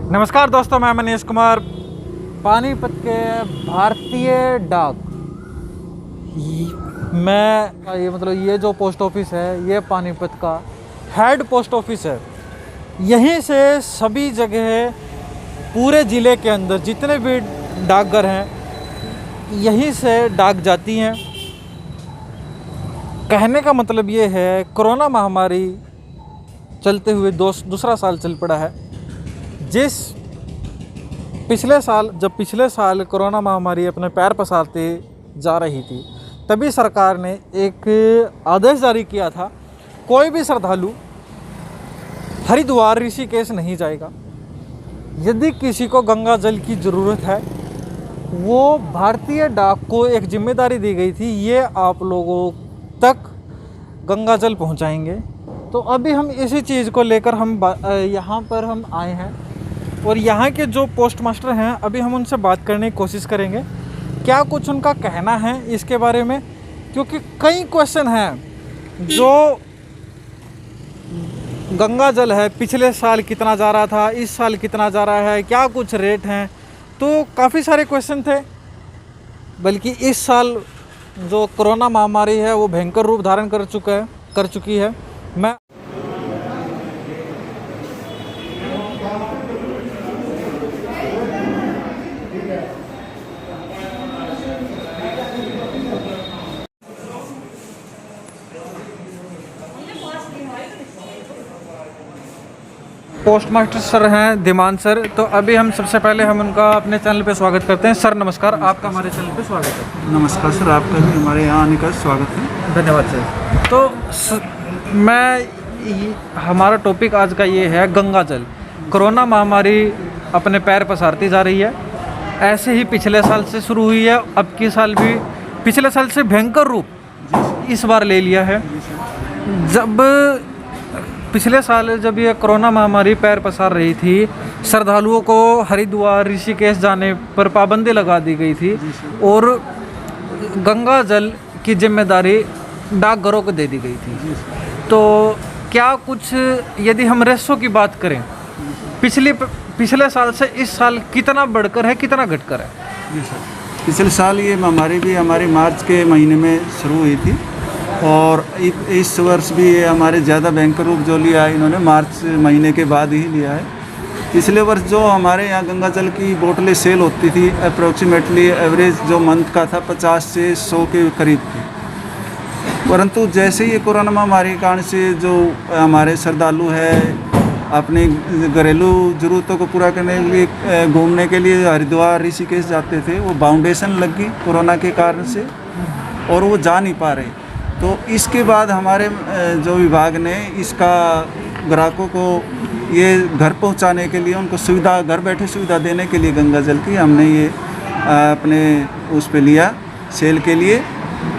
नमस्कार दोस्तों, मैं मनीष कुमार। पानीपत के भारतीय डाक ये जो पोस्ट ऑफिस है, ये पानीपत का हेड पोस्ट ऑफिस है। यहीं से सभी जगह पूरे ज़िले के अंदर जितने भी डाकघर हैं, यहीं से डाक जाती हैं। कहने का मतलब ये है, कोरोना महामारी चलते हुए दूसरा साल चल पड़ा है। जब पिछले साल कोरोना महामारी अपने पैर पसारते जा रही थी, तभी सरकार ने एक आदेश जारी किया था, कोई भी श्रद्धालु हरिद्वार ऋषिकेश नहीं जाएगा। यदि किसी को गंगा जल की ज़रूरत है, वो भारतीय डाक को एक जिम्मेदारी दी गई थी, ये आप लोगों तक गंगा जल पहुंचाएंगे। तो अभी हम इसी चीज़ को लेकर यहाँ पर हम आए हैं, और यहाँ के जो पोस्ट मास्टर हैं, अभी हम उनसे बात करने की कोशिश करेंगे, क्या कुछ उनका कहना है इसके बारे में। क्योंकि कई क्वेश्चन हैं, जो गंगा जल है पिछले साल कितना जा रहा था, इस साल कितना जा रहा है, क्या कुछ रेट हैं, तो काफ़ी सारे क्वेश्चन थे। बल्कि इस साल जो कोरोना महामारी है, वो भयंकर रूप धारण कर चुकी है। मैं पोस्ट मास्टर सर हैं धीमान सर। तो अभी हम सबसे पहले उनका अपने चैनल पे स्वागत करते हैं। सर नमस्कार, आपका हमारे चैनल पे स्वागत है। नमस्कार सर, आपका भी हमारे यहाँ आने का स्वागत है। धन्यवाद सर। तो हमारा टॉपिक आज का ये है, गंगा जल। कोरोना महामारी अपने पैर पसारती जा रही है। ऐसे ही पिछले साल से शुरू हुई है, अब की साल भी पिछले साल से भयंकर रूप इस बार ले लिया है। पिछले साल जब ये कोरोना महामारी पैर पसार रही थी, श्रद्धालुओं को हरिद्वार ऋषिकेश जाने पर पाबंदी लगा दी गई थी, और गंगा जल की जिम्मेदारी डाकघरों को दे दी गई थी। तो क्या कुछ, यदि हम रेशो की बात करें, पिछले साल से इस साल कितना बढ़कर है, कितना घटकर है? जी सर, पिछले साल ये महामारी भी हमारे मार्च के महीने में शुरू हुई थी, और इस वर्ष भी ये हमारे ज़्यादा भयंकर रूप जो लिया है, इन्होंने मार्च महीने के बाद ही लिया है। पिछले वर्ष जो हमारे यहाँ गंगा जल की बोतलें सेल होती थी, अप्रोक्सीमेटली एवरेज जो मंथ का था 50 से 100 के करीब थी। परंतु जैसे ही ये कोरोना महामारी के कारण से जो हमारे श्रद्धालु है, अपनी घरेलू ज़रूरतों को पूरा करने के लिए घूमने के लिए हरिद्वार ऋषिकेश जाते थे, वो बाउंडेशन लग गई कोरोना के कारण से, और वो जा नहीं पा रहे। तो इसके बाद हमारे जो विभाग ने इसका ग्राहकों को ये घर पहुंचाने के लिए, उनको सुविधा, घर बैठे सुविधा देने के लिए गंगा जल की हमने ये अपने उस पे लिया सेल के लिए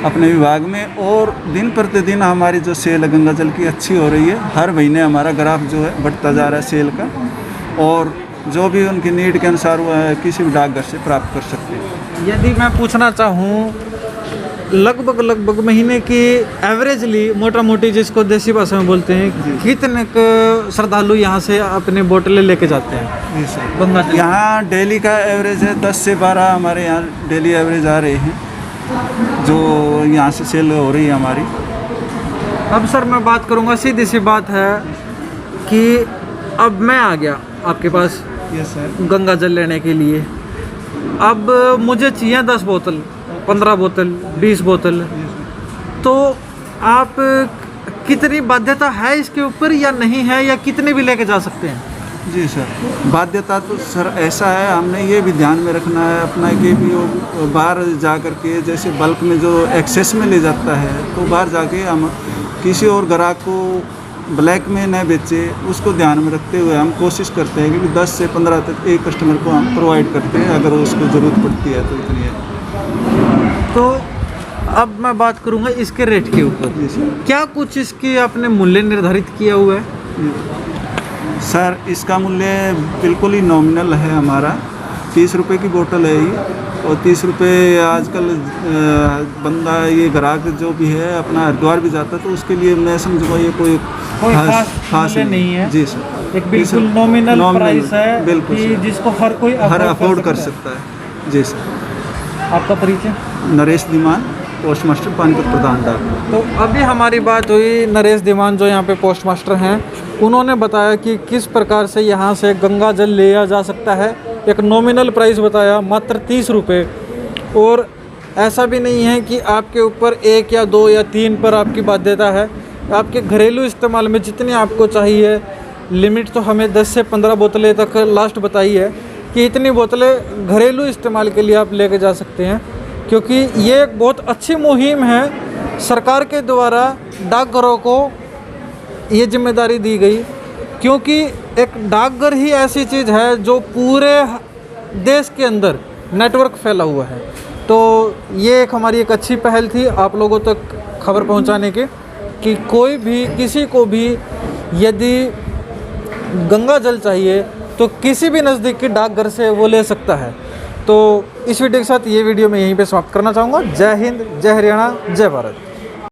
अपने विभाग में। और दिन प्रतिदिन हमारी जो सेल है गंगा जल की अच्छी हो रही है। हर महीने हमारा ग्राफ जो है बढ़ता जा रहा है सेल का, और जो भी उनकी नीड के अनुसार वो किसी भी डाकघर से प्राप्त कर सकते हैं। यदि मैं पूछना चाहूँ, लगभग महीने की एवरेजली, मोटा मोटी जिसको देसी भाषा में बोलते हैं, कितने श्रद्धालु यहाँ से अपने बोतलें लेके जाते हैं? जी सर, यहाँ डेली का एवरेज है 10 से 12 हमारे यहाँ डेली एवरेज आ रहे हैं, जो यहाँ से सेल हो रही है हमारी। अब सर मैं बात करूँगा, सीधी सी बात है कि अब मैं आ गया आपके पास यस सर गंगा जल लेने के लिए। अब मुझे चाहिए 10 बोतल, 15 बोतल, 20 बोतल। तो आप कितनी बाध्यता है इसके ऊपर या नहीं है, या कितने भी लेके जा सकते हैं? जी सर, बाध्यता तो सर ऐसा है, हमने ये भी ध्यान में रखना है अपना कि भी वो बाहर जा कर के, जैसे बल्क में जो एक्सेस में ले जाता है, तो बाहर जाके हम किसी और ग्राहक को ब्लैक में न बेचे, उसको ध्यान में रखते हुए हम कोशिश करते हैं कि 10 से 15 तक एक कस्टमर को हम प्रोवाइड करते हैं, अगर उसको ज़रूरत पड़ती है तो इतनी है। तो अब मैं बात करूंगा इसके रेट के ऊपर। क्या कुछ इसके आपने मूल्य निर्धारित किया हुआ है? सर, इसका मूल्य बिल्कुल ही नॉमिनल है हमारा। 30 रुपये की बोतल है ये, और 30 रुपये आजकल बंदा, ये ग्राहक जो भी है अपना हरिद्वार भी जाता है, तो उसके लिए मैं समझूंगा ये कोई कोई खास मूल्य नहीं नहीं है। जी सर, एक बिल्कुल नॉमिनल प्राइस है बिल्कुल कि सर। जिसको हर कोई हर अफोर्ड कर सकता सकता है। जी सर। है। आपका परिचय? नरेश धीमान, पोस्ट मास्टर, पानीपत प्रधान डाक। तो अभी हमारी बात हुई नरेश धीमान, जो यहाँ पे पोस्ट मास्टर हैं। उन्होंने बताया कि किस प्रकार से यहाँ से गंगा जल लिया जा सकता है। एक नॉमिनल प्राइस बताया, मात्र 30 रुपये। और ऐसा भी नहीं है कि आपके ऊपर 1 या 2 या 3 पर आपकी बाध्यता है। आपके घरेलू इस्तेमाल में जितनी आपको चाहिए, लिमिट तो हमें 10 से 15 बोतलें तक लास्ट बताई है कि इतनी बोतलें घरेलू इस्तेमाल के लिए आप लेके जा सकते हैं। क्योंकि ये एक बहुत अच्छी मुहिम है, सरकार के द्वारा डाकघरों को ये जिम्मेदारी दी गई। क्योंकि एक डाकघर ही ऐसी चीज़ है जो पूरे देश के अंदर नेटवर्क फैला हुआ है। तो ये एक हमारी एक अच्छी पहल थी आप लोगों तक खबर पहुंचाने की, कि कोई भी किसी को भी यदि गंगा जल चाहिए तो किसी भी नज़दीकी डाकघर से वो ले सकता है। तो इस वीडियो के साथ ये वीडियो मैं यहीं पे समाप्त करना चाहूँगा। जय हिंद, जय हरियाणा, जय भारत।